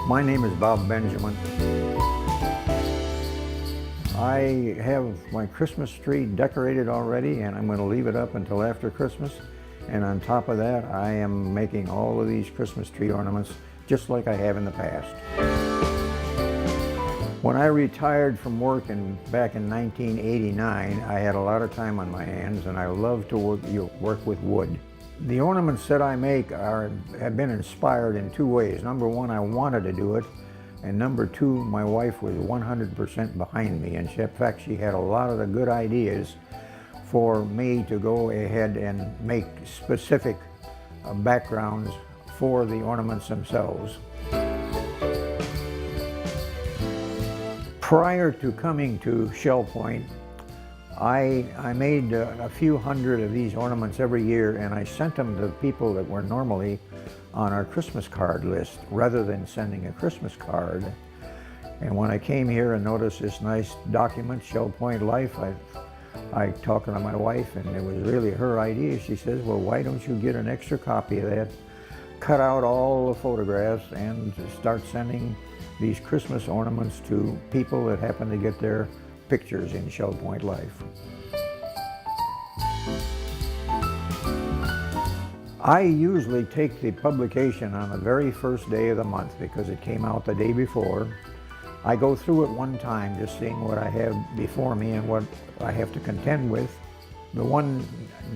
My name is Bob Benjamin. I have my Christmas tree decorated already, and I'm going to leave it up until after Christmas. And on top of that, I am making all of these Christmas tree ornaments just like I have in the past. When I retired from work back in 1989, I had a lot of time on my hands, and I love to work with wood. The ornaments that I make have been inspired in two ways. Number one, I wanted to do it, and number two, my wife was 100% behind me, and in fact, she had a lot of the good ideas for me to go ahead and make specific backgrounds for the ornaments themselves. Prior to coming to Shell Point, I made a few hundred of these ornaments every year, and I sent them to people that were normally on our Christmas card list rather than sending a Christmas card. And when I came here and noticed this nice document, Shell Point Life, I talked to my wife, and it was really her idea. She says, well, why don't you get an extra copy of that, cut out all the photographs, and start sending these Christmas ornaments to people that happen to get their pictures in Shell Point Life. I usually take the publication on the very first day of the month because it came out the day before. I go through it one time, just seeing what I have before me and what I have to contend with. The one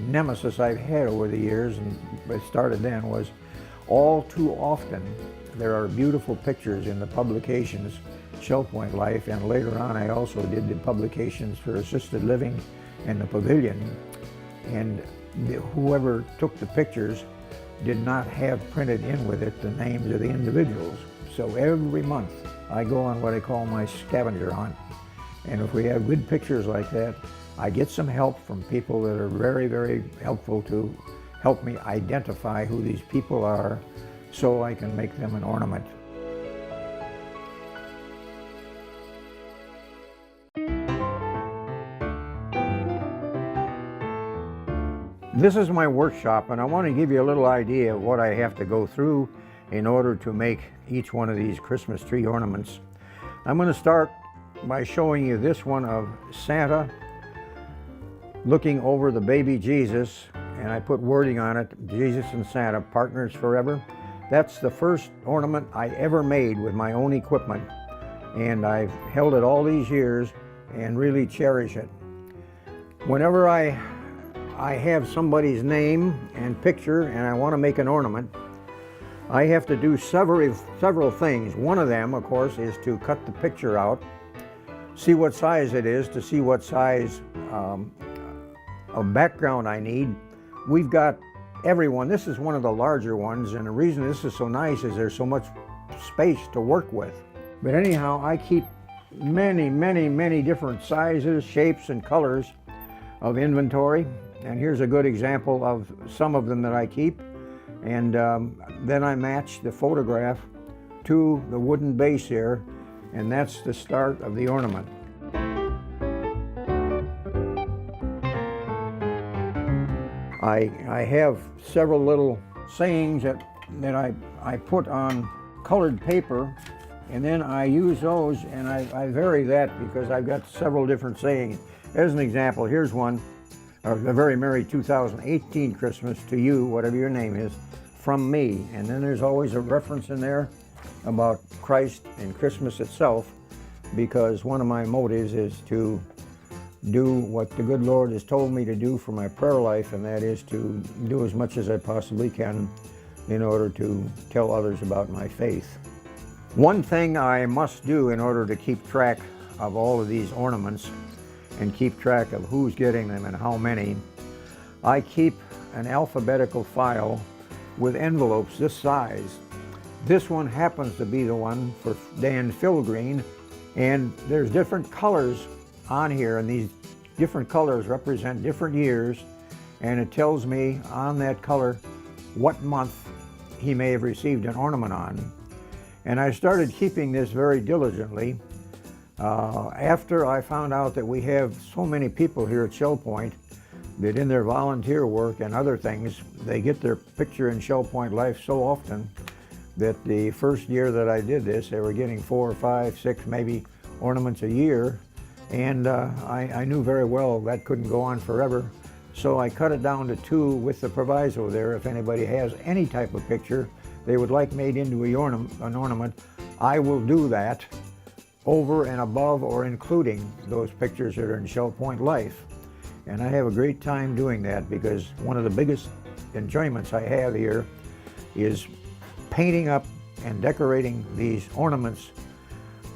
nemesis I've had over the years, and it started then, was all too often there are beautiful pictures in the publications, Shell Point Life, and later on I also did the publications for assisted living and the pavilion. And whoever took the pictures did not have printed in with it the names of the individuals. So every month I go on what I call my scavenger hunt. And if we have good pictures like that, I get some help from people that are very, very helpful to help me identify who these people are so I can make them an ornament. This is my workshop, and I want to give you a little idea of what I have to go through in order to make each one of these Christmas tree ornaments. I'm going to start by showing you this one of Santa looking over the baby Jesus, and I put wording on it, Jesus and Santa, partners forever. That's the first ornament I ever made with my own equipment, and I've held it all these years and really cherish it. Whenever I have somebody's name and picture and I want to make an ornament, I have to do several things. One of them, of course, is to cut the picture out, see what size it is, to see what size of background I need. We've got everyone. This is one of the larger ones, and the reason this is so nice is there's so much space to work with. But anyhow, I keep many different sizes, shapes, and colors of inventory. And here's a good example of some of them that I keep. And then I match the photograph to the wooden base here, and that's the start of the ornament. I have several little sayings that I put on colored paper, and then I use those, and I vary that because I've got several different sayings. As an example, here's one. A very Merry 2018 Christmas to you, whatever your name is, from me. And then there's always a reference in there about Christ and Christmas itself, because one of my motives is to do what the good Lord has told me to do for my prayer life, and that is to do as much as I possibly can in order to tell others about my faith. One thing I must do in order to keep track of all of these ornaments and keep track of who's getting them and how many, I keep an alphabetical file with envelopes this size. This one happens to be the one for Dan Philgreen, and there's different colors on here, and these different colors represent different years, and it tells me on that color what month he may have received an ornament on. And I started keeping this very diligently after I found out that we have so many people here at Shell Point that in their volunteer work and other things, they get their picture in Shell Point Life so often. that the first year that I did this, they were getting 4 or 5, 6, maybe ornaments a year. And I knew very well that couldn't go on forever. So I cut it down to 2 with the proviso there. If anybody has any type of picture they would like made into an ornament, I will do that over and above or including those pictures that are in Shell Point Life. And I have a great time doing that, because one of the biggest enjoyments I have here is painting up and decorating these ornaments,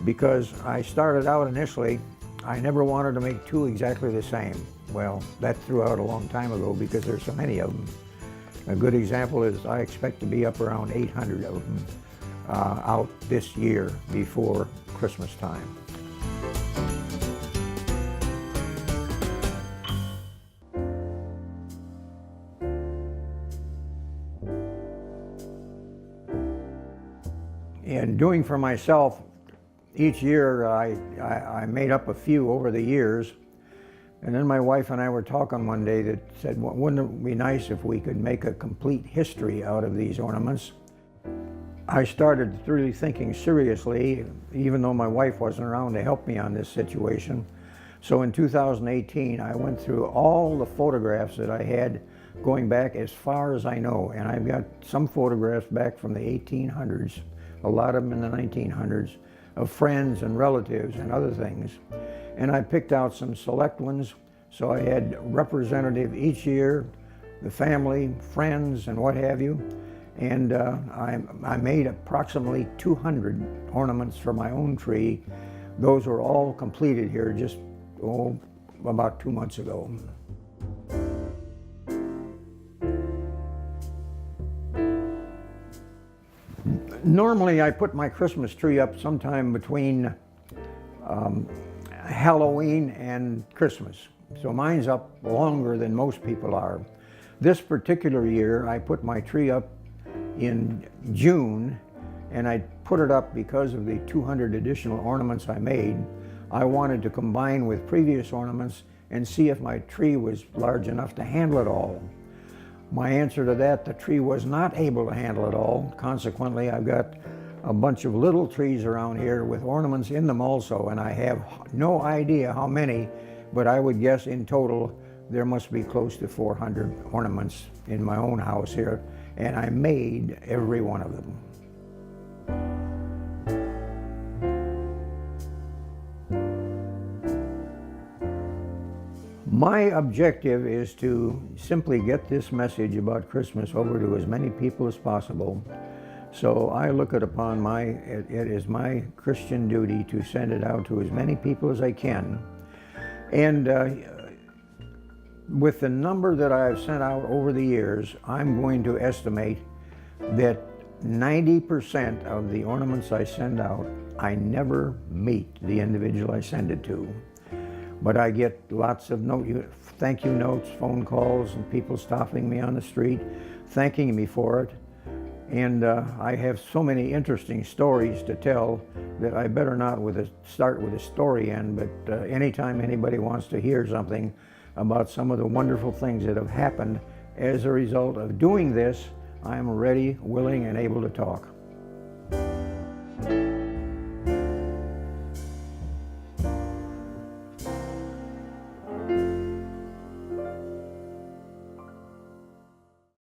because I started out initially, I never wanted to make 2 exactly the same. Well, that threw out a long time ago because there's so many of them. A good example is I expect to be up around 800 of them out this year before Christmas time. And doing for myself, each year I made up a few over the years. And then my wife and I were talking one day that said, well, wouldn't it be nice if we could make a complete history out of these ornaments? I started really thinking seriously, even though my wife wasn't around to help me on this situation. So in 2018, I went through all the photographs that I had going back as far as I know. And I've got some photographs back from the 1800s, a lot of them in the 1900s, of friends and relatives and other things. And I picked out some select ones, so I had representative each year, the family, friends, and what have you. And I made approximately 200 ornaments for my own tree. Those were all completed here just, about 2 months ago. Normally I put my Christmas tree up sometime between Halloween and Christmas. So mine's up longer than most people are. This particular year I put my tree up in June, and I put it up because of the 200 additional ornaments I made. I wanted to combine with previous ornaments and see if my tree was large enough to handle it all. My answer to that, the tree was not able to handle it all. Consequently, I've got a bunch of little trees around here with ornaments in them also, and I have no idea how many, but I would guess in total there must be close to 400 ornaments in my own house here, and I made every one of them. My objective is to simply get this message about Christmas over to as many people as possible. So I look it upon it is my Christian duty to send it out to as many people as I can. And with the number that I've sent out over the years, I'm going to estimate that 90% of the ornaments I send out, I never meet the individual I send it to. But I get lots of thank you notes, phone calls, and people stopping me on the street, thanking me for it. And I have so many interesting stories to tell that I better not start with a story end, but anytime anybody wants to hear something about some of the wonderful things that have happened as a result of doing this, I'm ready, willing, and able to talk.